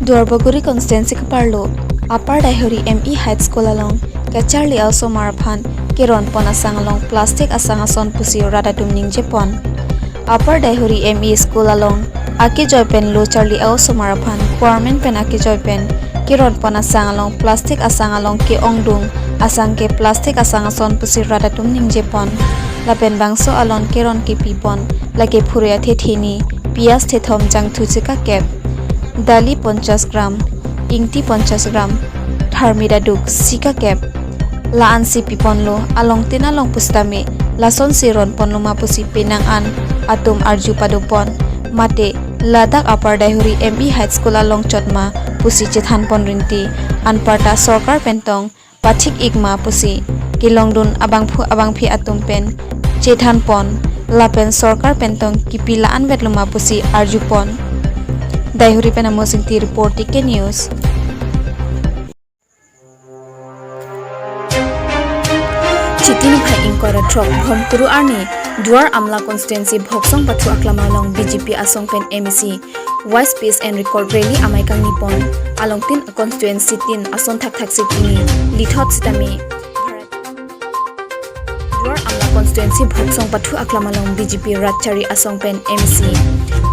Duarbaguri constituency Kaparlo, Upper Dahuri ME High School along, Kacharli also Maraphan, Kiron Ponasang along Plastic Asangason Pusi Radadum Ning Japon. Upper Dahuri ME School along, Aki Joypen Lo Charlie also Maraphan, Kwarmen Pen Aki Joypen, Kiron Ponasang along Plastic Asang along Ki Ongdung, Asang ke Plastic Asangason Pusi Radadum Ning Japon. Lapen Bangso along Kiron Ki Pipon, Lake Puria Tethini, Pias Tethom Jang Tuchika Kep. Dali 50 gram, ingti 50 gram, tharmida duk sika kep, laan si piponlo, along tinalong pustami, lason siron ponlo mapusi pinangan, atum arju padupon, mate, ladak Upper Dahuri ME High School along chotma, pusi chithan pon rinti, anparta sorkar pentong, pachik igma pusi, kilongdun abangphi atum pen, chithan pon, lapen sorkar pentong, kipilaan vetluma pusi arju pon. Dahuri Penamosing T report TK News. Chitin Bhai Inkora Drop Home Kuru Arni Duar Amla Constituency Bhoksong Patu Aklama along BJP Asong Pen MEC Wise Peace and Record Rally Amai Kang Nipon along Tin Constituency Tin Ason Thak Thak Sitini Lithot Sitami Duar Amla Constituency Bhoksong Patu Aklama along BJP Ratchari Asong Pen MEC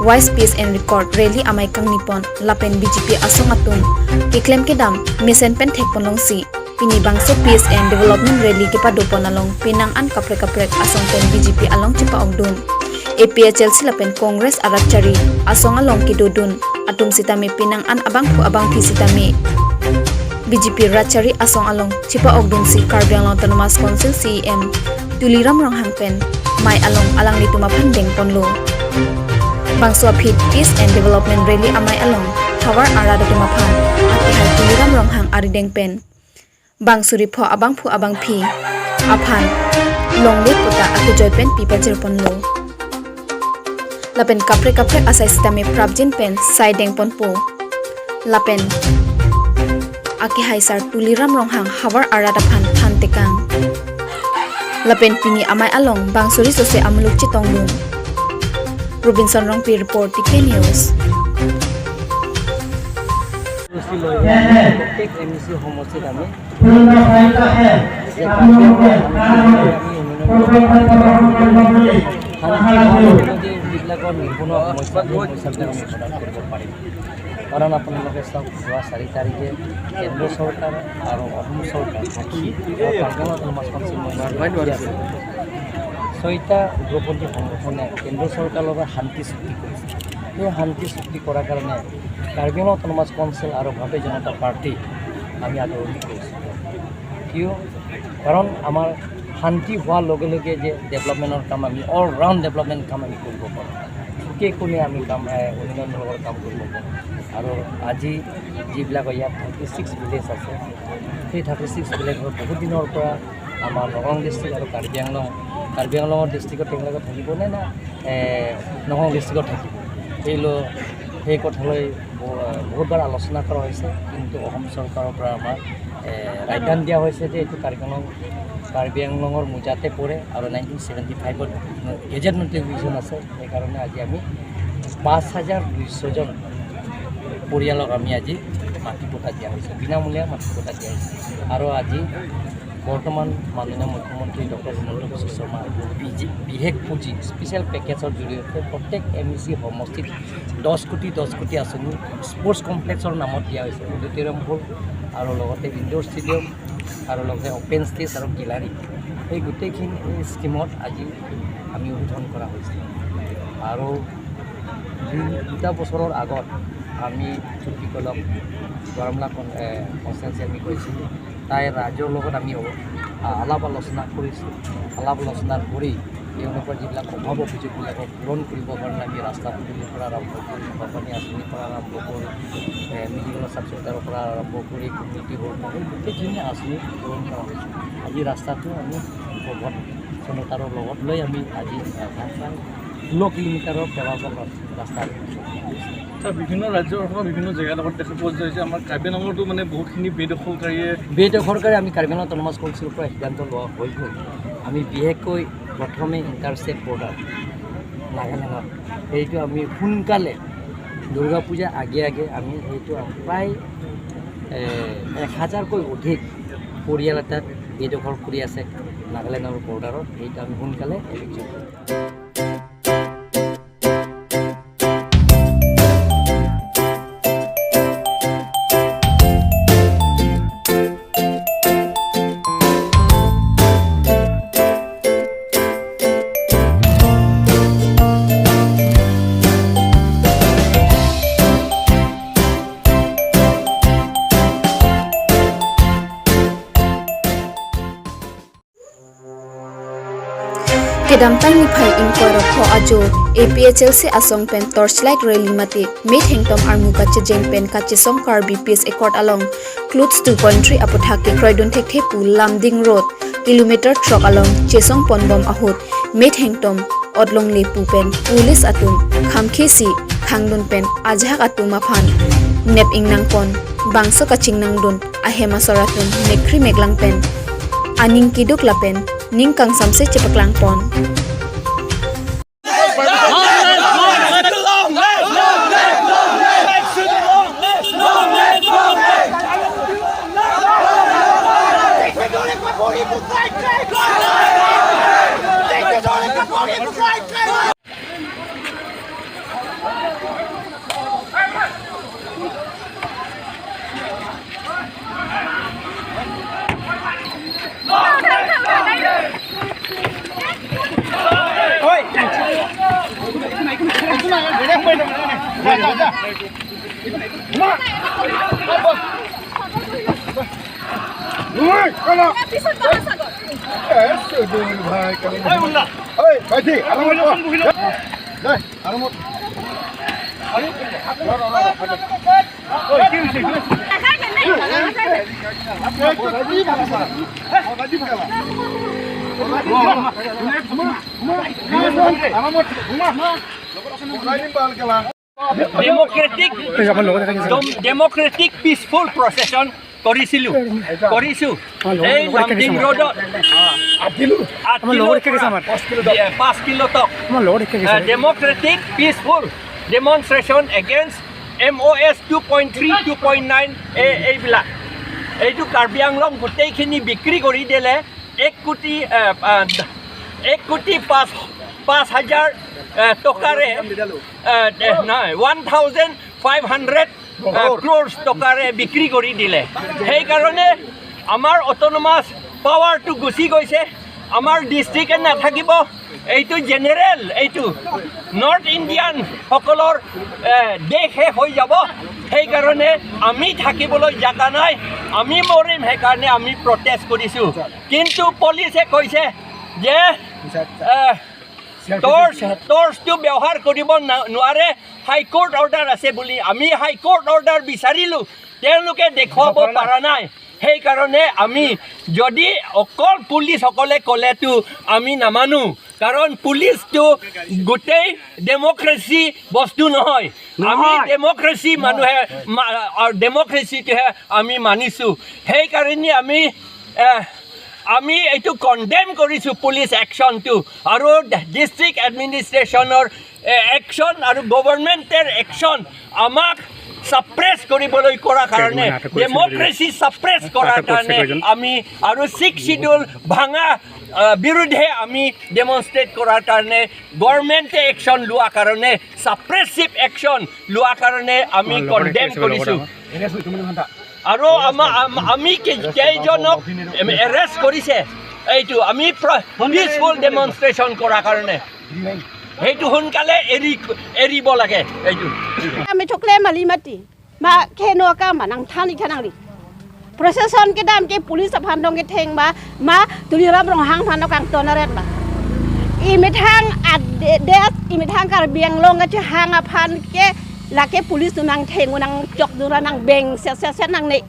Wise Peace and Record Rally Amai Kang Nipon Lapen BJP Asong Atun Kiklem Kedam Misen Pen Thek Ponlong Si Pini Bangso Peace and Development Rally Kipa Dopon along Pinangan Kaprek Asong Pen BJP along Chipa Ogdun APHL Silapen Congress Aratchari Asong along Kidodun Atum Sitami Pinangan Abang Sitami BJP Ratchari Asong along Chipa Ogdun Si KARBI Autonomous Council CEM Tuliram Ronghang Pen Mai along Alang Lituma Pandeng Ponlo Bangso Pit Peace and Development Rally Amai along Hawar Arada Tumapan Atihai Tuliram Ronghang Arideng Pen Bangsuri Pho Abang Phi Aphan Longlet Pota Aku Joypen Pipa Jirpon Lo Lapen Kaprek Asai Sitame Prabjin Pen Saideng Pon Po Lapen Aki Haisar Tuliram Ronghang Hawar Arada Phan Tekang Lapen Pini Amai along Bangsuri Sose Amluk Chitonglung Robinson Rongpi report TK News. কাৰণ আপোনালোকে চাওক যোৱা 4 তাৰিখে কেন্দ্ৰ চৰকাৰ আৰু অসম চৰকাৰ থাকি ছয়টা উগ্ৰপন্থী সংগঠনে কেন্দ্ৰ চৰকাৰৰ লগত শান্তি চুক্তি কৰিছে এই শান্তি চুক্তি কৰাৰ কাৰণে কাৰ্বি অটোনমাছ কাউন্সিল আৰু ভাৰতীয় জনতা পাৰ্টি আমি আদৰণি কৰিছোঁ কিয় কাৰণ আমাৰ শান্তি হোৱাৰ লগে লগে যে ডেভেলপমেণ্টৰ কাম আমি অল ৰাউণ্ড ডেভেলপমেণ্ট কাম আমি কৰিব পাৰোঁ কোনে আমি কাম উন্নয়নৰ কাম কৰিব পাৰোঁ আৰু আজি যিবিলাক ইয়াত 36 ভিলেজ আছে সেই 36 ভিলেজৰ বহুত দিনৰ পৰা আমাৰ নগাঁও ডিষ্ট্ৰিক্ট আৰু কাৰ্বি আংলঙৰ ডিষ্ট্ৰিক্টত তেওঁলোকে থাকিবনে না নগাঁও ডিষ্ট্ৰিক্টত থাকিব সেই কথালৈ বহুতবাৰ আলোচনা কৰা হৈছে কিন্তু অসম চৰকাৰৰ পৰা আমাৰ ৰায়দান দিয়া হৈছে যে এইটো কাৰ্বি আংলঙৰ মোজাতে পৰে আৰু 1975ত গেজেট নটিফিকেশ্যন আছে সেইকাৰণে আজি আমি 5200 জন পৰিয়ালক আমি আজি মাটি পট্টা দিয়া হৈছে বিনামূলীয়া মাটি পট্টা দিয়া হৈছে আৰু আজি বৰ্তমান মাননীয় মুখ্যমন্ত্ৰী ডক্টৰ হিমন্ত বিশ্ব শৰ্মা বিশেষ পুঁজি স্পেচিয়েল পেকেজৰ জৰিয়তে প্ৰত্যেক MEC সমষ্টিত 10 কোটি আঁচনি স্পৰ্টছ কমপ্লেক্সৰ নামত দিয়া হৈছে অডিটৰিয়াম হল আৰু লগতে ইনডোৰ ষ্টেডিয়াম আৰু লগতে অপেন ষ্টেজ আৰু গেলাৰী এই গোটেইখিনি স্কিমত আজি আমি উদ্বোধন কৰা হৈছে আৰু 2 বছৰৰ আগত আমি চুক্তিকলক গৰমলা কনষ্টেঞ্চি আমি কৰিছিলোঁ তাই ৰাজ্যৰ লগত আমি আলাপ আলোচনা কৰিছোঁ আলাপ আলোচনা কৰি তেওঁলোকৰ যিবিলাক অভাৱ অভিযোগবিলাকক পূৰণ কৰিবৰ কাৰণে আমি ৰাস্তা পদূলিৰ পৰা আৰম্ভ কৰি বাপানী আঁচনিৰ পৰা আৰম্ভ কৰি মেডিকেলৰ চাব চেণ্টাৰৰ পৰা আৰম্ভ কৰি কমিউনিটি হল গোটেইখিনি আঁচনি পূৰণ কৰা হৈছে আজি ৰাস্তাটো আমি ভগত জনতাৰ লগত লৈ আমি আজি 16 কিলোমিটাৰৰ কেইবাজন ৰাস্তা বিভিন্ন ৰাজ্যৰ অথবা বিভিন্ন জেগাত লগত দেখা পোৱা যায় যে আমাৰ কাৰ্বি আংলঙতো মানে বহুতখিনি বেদখলকাৰী আমি কাৰ্বি আংলং অটোনমাছ কাউন্সিলৰ পৰা সিদ্ধান্ত লোৱা হৈ গ'ল আমি বিশেষকৈ প্ৰথমে ইণ্টাৰষ্টেট বৰ্ডাৰ নাগালেণ্ডত সেইটো আমি সোনকালে দুৰ্গা পূজা আগে আগে আমি সেইটো প্ৰায় 1000কৈ অধিক পৰিয়াল এটাত বেদখল কৰি আছে নাগালেণ্ডৰ বৰ্ডাৰত সেইটো আমি সোনকালে এভিকশ্যন কৰিম Kedam tang ni phai inquire kho ajo APHLC asong pen torchlight rally mate made hengtom armu ka chejeng pen ka chisom KARBI peace accord along clues 2.3 apothak ke kroidon thek the pu lamding road kilometer truck along chesong ponbom ahut made hengtom odlong le pu pen police atum khamkhesi khangdon pen ajhak atuma phan nep ingnang pon bangso kaching nang dun ahema soratun mekri meglang pen aning kiduk lapen ning kang samse chepaklang pon Democratic peaceful procession কৰিছিলো এই লামডিং ৰোডত 5 kilo তক democratic peaceful demonstration against MOS 2.3 2.9 এইবিলাক এইটো কাৰ্বি আংলং গোটেইখিনি বিক্ৰী কৰি দিলে 1 কোটি 5,000 টকাৰে নহয় 1,500 crores টকাৰে বিক্ৰী কৰি দিলে সেইকাৰণে আমাৰ অটোনমাস পাৱাৰটো গুচি গৈছে আমাৰ ডিষ্ট্ৰিক্টে নাথাকিব এইটো জেনেৰেল এইটো নৰ্থ ইণ্ডিয়ান সকলৰ দেশে হৈ যাব সেইকাৰণে আমি থাকিবলৈ জাগা নাই আমি মৰিম সেইকাৰণে আমি প্ৰটেষ্ট কৰিছোঁ কিন্তু পুলিচে কৈছে যে টৰ্চটো ব্যৱহাৰ কৰিব নোৱাৰে হাইকোৰ্ট অৰ্ডাৰ আছে বুলি আমি হাইকোৰ্ট অৰ্ডাৰ বিচাৰিলোঁ তেওঁলোকে দেখুৱাব পৰা নাই সেইকাৰণে আমি যদি অকল পুলিচসকলে ক'লেতো আমি নামানো কাৰণ পুলিচটো গোটেই ডেমক্ৰেচি বস্তু নহয় আমি ডেমক্ৰেচি মানুহে ডেমক্ৰেচিটোহে আমি মানিছোঁ সেইকাৰণে আমি এইটো কণ্ডেম কৰিছোঁ পুলিচ একশ্যনটো আৰু ডিষ্ট্ৰিক্ট এডমিনিষ্ট্ৰেশ্যনৰ একশ্যন আৰু গভৰ্ণমেণ্টেৰ একশ্যন আমাক সাপ্ৰেছ কৰিবলৈ কৰাৰ কাৰণে ডেমক্ৰেচি সাপ্ৰেছ কৰাৰ কাৰণে আমি আৰু 6 শিডিউল ভাঙা বিৰুদ্ধে আমি ডেমনষ্ট্ৰেট কৰাৰ কাৰণে গভৰ্ণমেণ্টে একশ্যন লোৱাৰ কাৰণে সাপ্ৰেছিভ একশ্যন লোৱাৰ কাৰণে আমি কণ্ডেম কৰিছোঁ আৰু আমি কেইজনক এৰেষ্ট কৰিছে এইটো আমি পিচফুল ডেমনষ্ট্ৰেশ্যন কৰাৰ কাৰণে সেইটো সোনকালে এৰিব লাগে এইটো আমি চকলে মালি মাতি মা খেনোকা মানাং থানি থানাংলি প্ৰশাসন কে দাম কে পুলিচ ফান্দং কে ঠেং মা তুলিৰাম ৰং হাং ফান্দক কাং তনাৰেত মা ই মিঠাং দেশ ই মিঠাং কাৰ্বি আংলং কে হাং ফান কে লাকে পুলিচ নাং ঠেং নাং জক দুৰা নাং বেং ছে নাং nei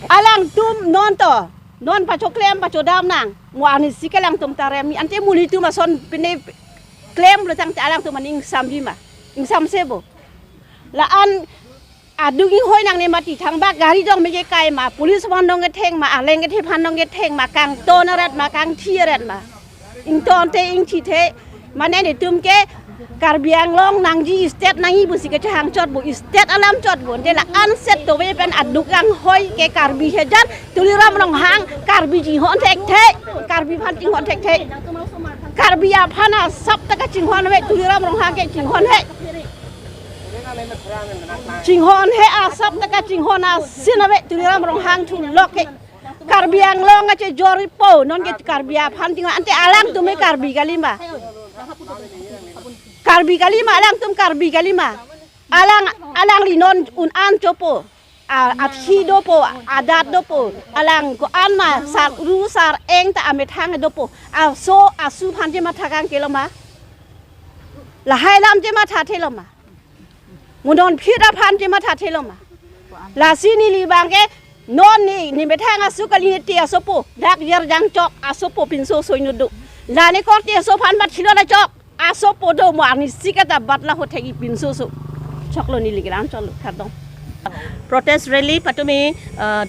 alang tum non pa choklem pa chodam nang ngwani sikelang tum tarem ante muli tu ma son pine klem lo tang alang tu maning sambi ma ing samsebo la an adungi hoi nang ne mati thang ba gari dong me kai ma police wan dong ke theng ma aleng ke the phan dong ke theng ma kang tonarat ma kang thiarat ma อิงตอนเตอิงทีเทมาแน่ในตุ้มเกKARBI Anglong nang ji state nangi bu sika chang chot bu state alam chot bu de la an set to we pen aduk ang hoi ke KARBI hejan tuliram rong hang KARBI ji hon thek the KARBI phan jing hon thek the KARBI ya phana sap ta ka jing hon we tuliram rong hang ke jing hon he jing hon he a sap ta ka jing hon a sin we tuliram rong hang thun lok ke KARBI Anglong a che jori po non ke KARBI ya phan jing ante alang tu me KARBI kalima KARBI kalima alang tum KARBI kalima alang linon un an chopo athi dopo adat dopo alang ko an ma sar ru sar eng ta ame thang dopo so asu phan je ma thakang keloma la hai lam je ma tha theloma munon phira phan je ma tha theloma la sini li bang ke non ni me thang asu kali ti asopo dak yer jang chok asopo pinso soinudu la ne ko ti so phan bat thilo la chok asopo do mo ani sikata batla ho thegi pinso so choklo ni ligram cholo khadong protest rally patumi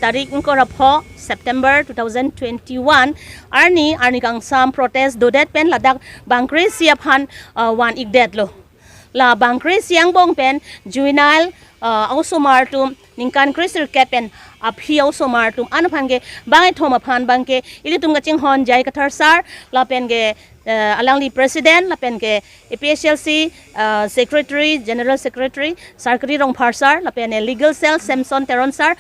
tarik ko rapho September 2021 arni kang sam protest do det pen ladak bangkre siap han wan ik det lo la bangkre siang bong pen juvenile also martum ningkan krisir kepen aphi also martum anphange bangai thoma phan bangke ilitum ga ching hon jai kathar sar la pen ge alangli president la pen ke APSLC secretary general secretary sarkari rong phar sar la pen legal cell samson teron sar